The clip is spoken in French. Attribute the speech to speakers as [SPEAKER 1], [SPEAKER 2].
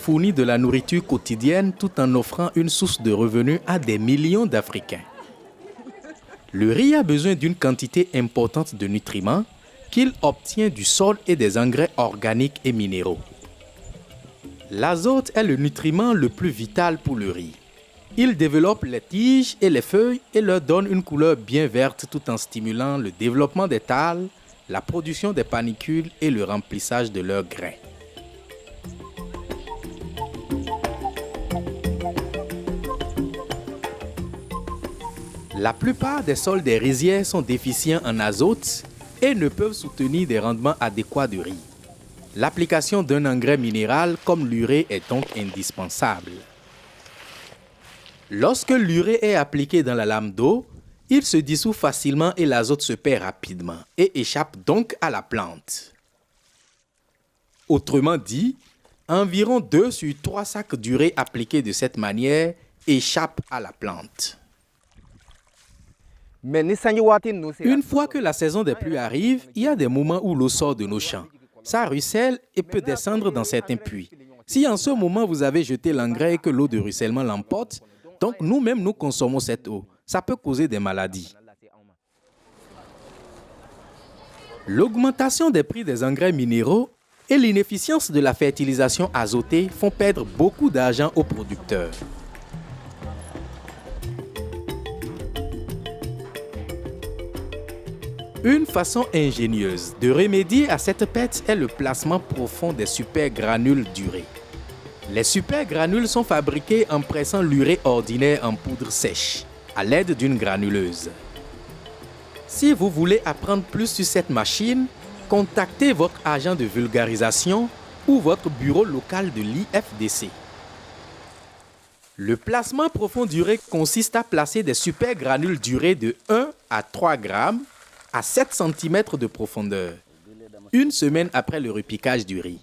[SPEAKER 1] fournit de la nourriture quotidienne tout en offrant une source de revenus à des millions d'Africains. Le riz a besoin d'une quantité importante de nutriments qu'il obtient du sol et des engrais organiques et minéraux. L'azote est le nutriment le plus vital pour le riz. Il développe les tiges et les feuilles et leur donne une couleur bien verte tout en stimulant le développement des thalles, la production des panicules et le remplissage de leurs grains. La plupart des sols des rizières sont déficients en azote et ne peuvent soutenir des rendements adéquats de riz. L'application d'un engrais minéral comme l'urée est donc indispensable. Lorsque l'urée est appliquée dans la lame d'eau, il se dissout facilement et l'azote se perd rapidement et échappe donc à la plante. Autrement dit, environ 2 sur 3 sacs d'urée appliqués de cette manière échappent à la plante. Une fois que la saison des pluies arrive, il y a des moments où l'eau sort de nos champs. Ça ruisselle et peut descendre dans certains puits. Si en ce moment vous avez jeté l'engrais et que l'eau de ruissellement l'emporte, donc nous-mêmes nous consommons cette eau. Ça peut causer des maladies. L'augmentation des prix des engrais minéraux et l'inefficience de la fertilisation azotée font perdre beaucoup d'argent aux producteurs. Une façon ingénieuse de remédier à cette perte est le placement profond des supergranules d'urée. Les supergranules sont fabriqués en pressant l'urée ordinaire en poudre sèche, à l'aide d'une granuleuse. Si vous voulez apprendre plus sur cette machine, contactez votre agent de vulgarisation ou votre bureau local de l'IFDC. Le placement profond d'urée consiste à placer des supergranules d'urée de 1 à 3 grammes à 7 cm de profondeur, une semaine après le repiquage du riz.